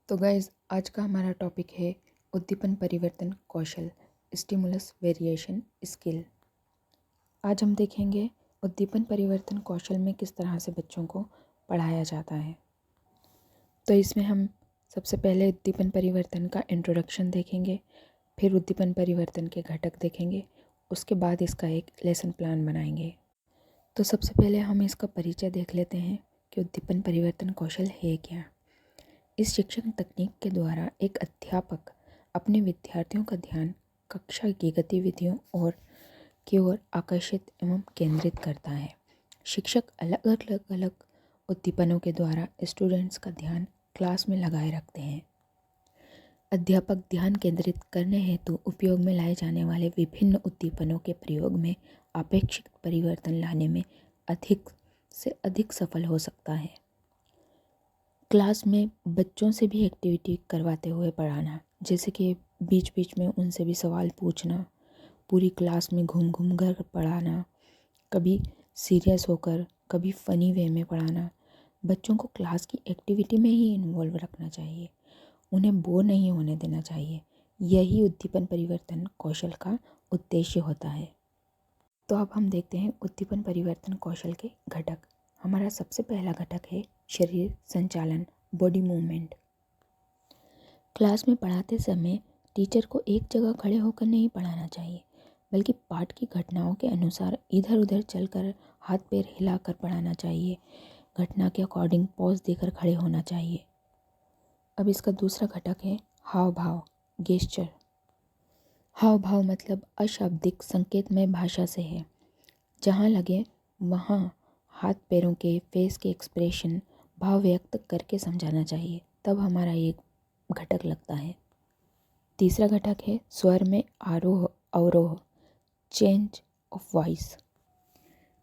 तो गाइज़ आज का हमारा टॉपिक है उद्दीपन परिवर्तन कौशल, स्टिमुलस वेरिएशन स्किल। आज हम देखेंगे उद्दीपन परिवर्तन कौशल में किस तरह से बच्चों को पढ़ाया जाता है। तो इसमें हम सबसे पहले उद्दीपन परिवर्तन का इंट्रोडक्शन देखेंगे, फिर उद्दीपन परिवर्तन के घटक देखेंगे, उसके बाद इसका एक लेसन प्लान बनाएंगे। तो सबसे पहले हम इसका परिचय देख लेते हैं कि उद्दीपन परिवर्तन कौशल है क्या। इस शिक्षण तकनीक के द्वारा एक अध्यापक अपने विद्यार्थियों का ध्यान कक्षा की गतिविधियों की ओर आकर्षित एवं केंद्रित करता है। शिक्षक अलग अलग उद्दीपनों के द्वारा स्टूडेंट्स का ध्यान क्लास में लगाए रखते हैं। अध्यापक ध्यान केंद्रित करने हेतु उपयोग में लाए जाने वाले विभिन्न उद्दीपनों के प्रयोग में अपेक्षित परिवर्तन लाने में अधिक से अधिक सफल हो सकता है। क्लास में बच्चों से भी एक्टिविटी करवाते हुए पढ़ाना, जैसे कि बीच बीच में उनसे भी सवाल पूछना, पूरी क्लास में घूम घूम कर पढ़ाना, कभी सीरियस होकर कभी फ़नी वे में पढ़ाना। बच्चों को क्लास की एक्टिविटी में ही इन्वॉल्व रखना चाहिए, उन्हें बोर नहीं होने देना चाहिए। यही उद्दीपन परिवर्तन कौशल का उद्देश्य होता है। तो अब हम देखते हैं उद्दीपन परिवर्तन कौशल के घटक। हमारा सबसे पहला घटक है शरीर संचालन, बॉडी मूवमेंट। क्लास में पढ़ाते समय टीचर को एक जगह खड़े होकर नहीं पढ़ाना चाहिए, बल्कि पाठ की घटनाओं के अनुसार इधर उधर चलकर हाथ पैर हिलाकर पढ़ाना चाहिए। घटना के अकॉर्डिंग पॉज देकर खड़े होना चाहिए। अब इसका दूसरा घटक है हाव भाव, गेस्चर। हाव भाव मतलब अशाब्दिक संकेतमय भाषा से है। जहाँ लगे वहाँ हाथ पैरों के फेस के एक्सप्रेशन भाव व्यक्त करके समझाना चाहिए, तब हमारा ये घटक लगता है। तीसरा घटक है स्वर में आरोह अवरोह, चेंज ऑफ वॉइस।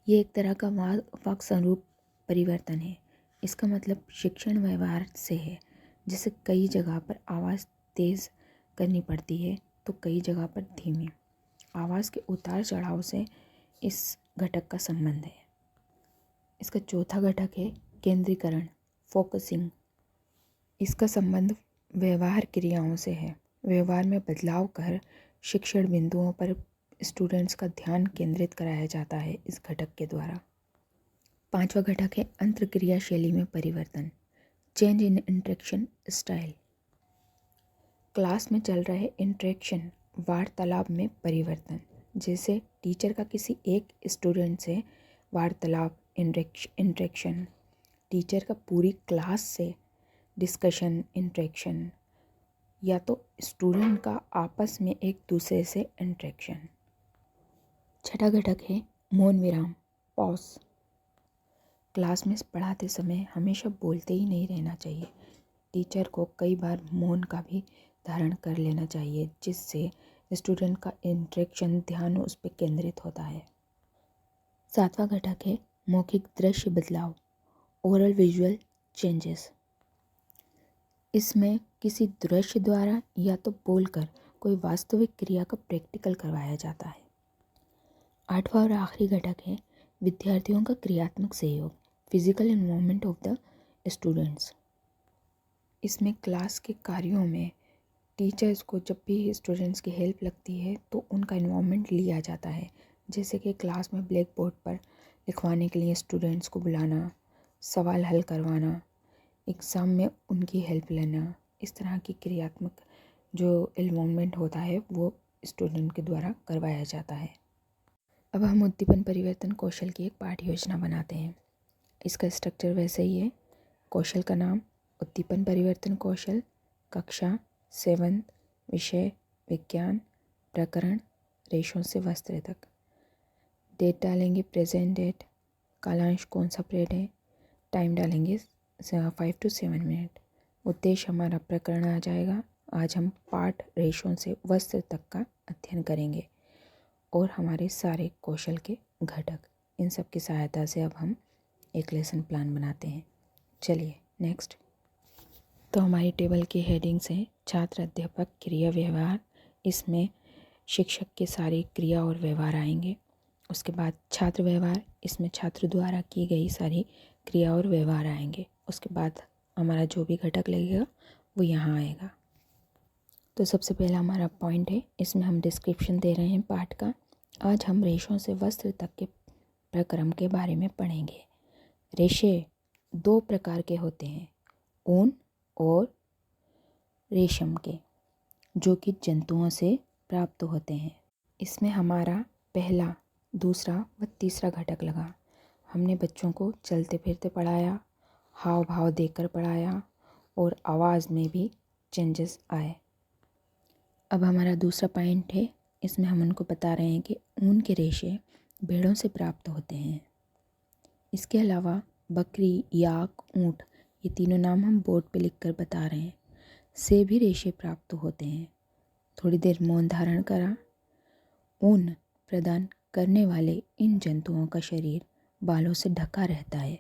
ये एक तरह का वाक् स्वरूप परिवर्तन है। इसका मतलब शिक्षण व्यवहार से है, जैसे कई जगह पर आवाज़ तेज़ करनी पड़ती है तो कई जगह पर धीमी। आवाज़ के उतार चढ़ाव से इस घटक का संबंध है। इसका चौथा घटक है केंद्रीकरण, फोकसिंग। इसका संबंध व्यवहार क्रियाओं से है। व्यवहार में बदलाव कर शिक्षण बिंदुओं पर स्टूडेंट्स का ध्यान केंद्रित कराया जाता है इस घटक के द्वारा। पांचवा घटक है अंतर्क्रिया शैली में परिवर्तन, change in interaction style. Class में चल रहे इंटरेक्शन वार्तालाप में परिवर्तन, जैसे टीचर का किसी एक स्टूडेंट से वार्तालाप इंटरेक्शन, टीचर का पूरी क्लास से डिस्कशन इंटरेक्शन, या तो स्टूडेंट का आपस में एक दूसरे से इंटरेक्शन। छठा घटक है मौन विराम, पॉज। क्लास में पढ़ाते समय हमेशा बोलते ही नहीं रहना चाहिए। टीचर को कई बार मौन का भी धारण कर लेना चाहिए, जिससे स्टूडेंट का इंटरेक्शन ध्यान उस पर केंद्रित होता है। सातवां घटक है मौखिक दृश्य बदलाव, ओरल विजुअल चेंजेस। इसमें किसी दृश्य द्वारा या तो बोलकर कोई वास्तविक क्रिया का प्रैक्टिकल करवाया जाता है। आठवां और आखिरी घटक है विद्यार्थियों का क्रियात्मक सहयोग, physical involvement of the students. इसमें क्लास के कार्यों में टीचर्स को जब भी स्टूडेंट्स की हेल्प लगती है तो उनका इन्वॉल्वमेंट लिया जाता है, जैसे कि क्लास में ब्लैक बोर्ड पर लिखवाने के लिए स्टूडेंट्स को बुलाना, सवाल हल करवाना, एग्ज़ाम में उनकी हेल्प लेना। इस तरह की क्रियात्मक जो इन्वॉल्वमेंट होता है वो स्टूडेंट के द्वारा करवाया जाता है। अब हम उद्दीपन परिवर्तन कौशल की एक पाठ योजना बनाते हैं। इसका स्ट्रक्चर वैसे ही है। कौशल का नाम उद्दीपन परिवर्तन कौशल, कक्षा 7, विषय विज्ञान, प्रकरण रेशों से वस्त्र तक। डेट डालेंगे प्रेजेंट डेट, कालांश कौन सा पीरियड है, टाइम डालेंगे 5 to 7 मिनट। उद्देश्य हमारा प्रकरण आ जाएगा। आज हम पाठ रेशों से वस्त्र तक का अध्ययन करेंगे और हमारे सारे कौशल के घटक, इन सब की सहायता से अब हम एक लेसन प्लान बनाते हैं। चलिए नेक्स्ट। तो हमारी टेबल की हेडिंग्स हैं छात्र, अध्यापक, क्रिया, व्यवहार। इसमें शिक्षक के सारे क्रिया और व्यवहार आएंगे। उसके बाद छात्र व्यवहार, इसमें छात्र द्वारा की गई सारी क्रिया और व्यवहार आएंगे। उसके बाद हमारा जो भी घटक लगेगा वो यहाँ आएगा। तो सबसे पहला हमारा पॉइंट है, इसमें हम डिस्क्रिप्शन दे रहे हैं पाठ का। आज हम रेशों से वस्त्र तक के प्रक्रम के बारे में पढ़ेंगे। रेशे 2 प्रकार के होते हैं, ऊन और रेशम के, जो कि जंतुओं से प्राप्त होते हैं। इसमें हमारा पहला, दूसरा व तीसरा घटक लगा। हमने बच्चों को चलते फिरते पढ़ाया, हाव भाव देकर पढ़ाया और आवाज़ में भी चेंजेस आए। अब हमारा दूसरा पॉइंट है, इसमें हम उनको बता रहे हैं कि ऊन के रेशे भेड़ों से प्राप्त होते हैं। इसके अलावा बकरी, याक, ऊँट, ये तीनों नाम हम बोर्ड पे लिखकर बता रहे हैं, से भी रेशे प्राप्त होते हैं। थोड़ी देर मौन धारण करा। ऊन प्रदान करने वाले इन जंतुओं का शरीर बालों से ढका रहता है।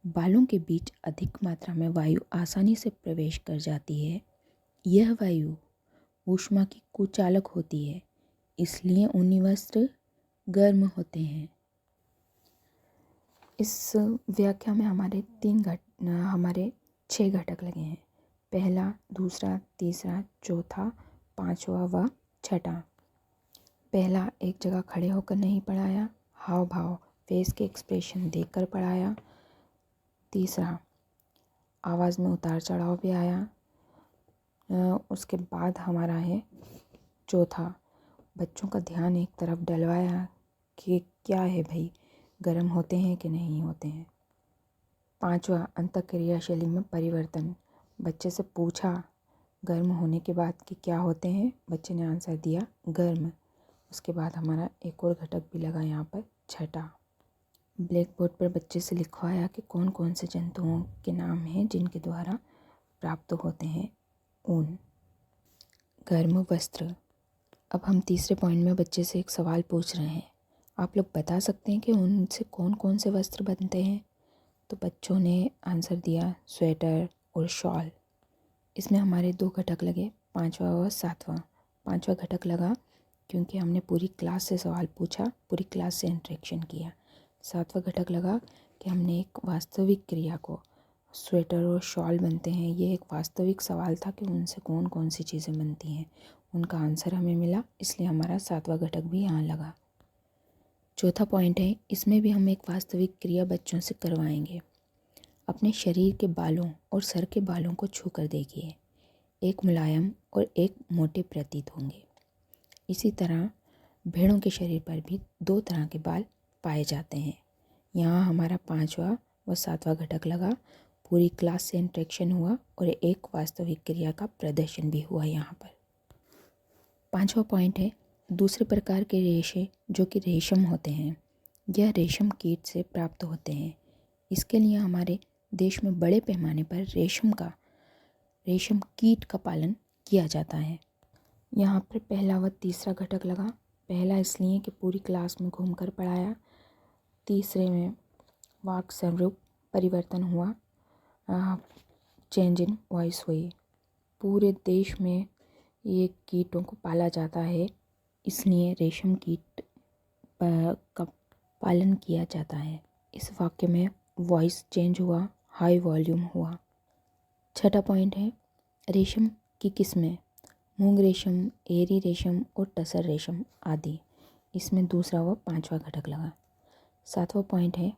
बालों के बीच अधिक मात्रा में वायु आसानी से प्रवेश कर जाती है। यह वायु ऊष्मा की कुचालक होती है, इसलिए ऊनी वस्त्र गर्म होते हैं। इस व्याख्या में हमारे 6 घटक लगे हैं। पहला, दूसरा, तीसरा, चौथा, पांचवा व छठा। पहला, एक जगह खड़े होकर नहीं पढ़ाया, हाव भाव फेस के एक्सप्रेशन देखकर पढ़ाया। तीसरा, आवाज़ में उतार चढ़ाव भी आया। उसके बाद हमारा है चौथा, बच्चों का ध्यान एक तरफ डलवाया कि क्या है भाई, गर्म होते हैं कि नहीं होते हैं। पांचवा, अंतःक्रिया शैली में परिवर्तन। बच्चे से पूछा गर्म होने के बाद कि क्या होते हैं, बच्चे ने आंसर दिया गर्म। उसके बाद हमारा एक और घटक भी लगा यहाँ पर, छठा। ब्लैक बोर्ड पर बच्चे से लिखवाया कि कौन कौन से जंतुओं के नाम हैं जिनके द्वारा प्राप्त होते हैं ऊन, गर्म वस्त्र। अब हम तीसरे पॉइंट में बच्चे से एक सवाल पूछ रहे हैं, आप लोग बता सकते हैं कि ऊन से कौन कौन से वस्त्र बनते हैं? तो बच्चों ने आंसर दिया स्वेटर और शॉल। इसमें हमारे 2 घटक लगे, पांचवा और सातवां। पांचवा घटक लगा क्योंकि हमने पूरी क्लास से सवाल पूछा, पूरी क्लास से इंटरेक्शन किया। सातवां घटक लगा कि हमने एक वास्तविक क्रिया को, स्वेटर और शॉल बनते हैं, ये एक वास्तविक सवाल था कि उनसे कौन कौन सी चीज़ें बनती हैं, उनका आंसर हमें मिला, इसलिए हमारा सातवां घटक भी यहाँ लगा। चौथा पॉइंट है, इसमें भी हम एक वास्तविक क्रिया बच्चों से करवाएंगे। अपने शरीर के बालों और सर के बालों को छू कर देखिए, एक मुलायम और एक मोटे प्रतीत होंगे। इसी तरह भेड़ों के शरीर पर भी 2 तरह के बाल पाए जाते हैं। यहाँ हमारा 5वां व 7वां घटक लगा, पूरी क्लास से इंटरेक्शन हुआ और एक वास्तविक क्रिया का प्रदर्शन भी हुआ। यहाँ पर 5वां पॉइंट है, दूसरे प्रकार के रेशे जो कि रेशम होते हैं, यह रेशम कीट से प्राप्त होते हैं। इसके लिए हमारे देश में बड़े पैमाने पर रेशम कीट का पालन किया जाता है। यहाँ पर पहला व तीसरा घटक लगा। पहला इसलिए कि पूरी क्लास में घूमकर पढ़ाया। तीसरे में वाक् स्वरूप परिवर्तन हुआ, चेंज इन वॉइस हुई। पूरे देश में ये कीटों को पाला जाता है, इसलिए रेशम कीट का पालन किया जाता है। इस वाक्य में वॉइस चेंज हुआ, हाई वॉल्यूम हुआ। छठा पॉइंट है, रेशम की किस्में, मूंग रेशम, एरी रेशम और टसर रेशम आदि। इसमें दूसरा व 5वां घटक लगा। 7वां पॉइंट है,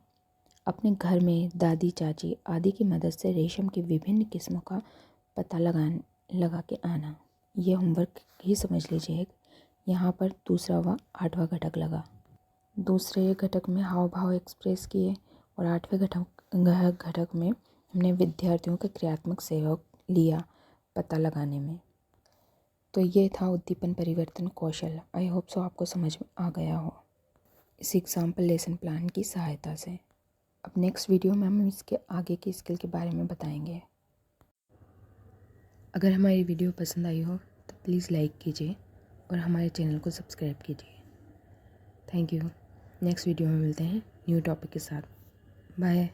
अपने घर में दादी, चाची आदि की मदद से रेशम की विभिन्न किस्मों का पता लगा के आना। ये होमवर्क ही समझ लीजिए। यहाँ पर दूसरा व 8वां घटक लगा। दूसरे घटक में हाव भाव एक्सप्रेस किए और 8वें घटक में हमने विद्यार्थियों का क्रियात्मक सहयोग लिया पता लगाने में। तो ये था उद्दीपन परिवर्तन कौशल। आई होप सो आपको समझ में आ गया हो इस एग्जाम्पल लेसन प्लान की सहायता से। अब नेक्स्ट वीडियो में हम इसके आगे की स्किल के बारे में बताएंगे। अगर हमारी वीडियो पसंद आई हो तो प्लीज़ लाइक कीजिए और हमारे चैनल को सब्सक्राइब कीजिए। Thank you. नेक्स्ट वीडियो में मिलते हैं न्यू टॉपिक के साथ। बाय।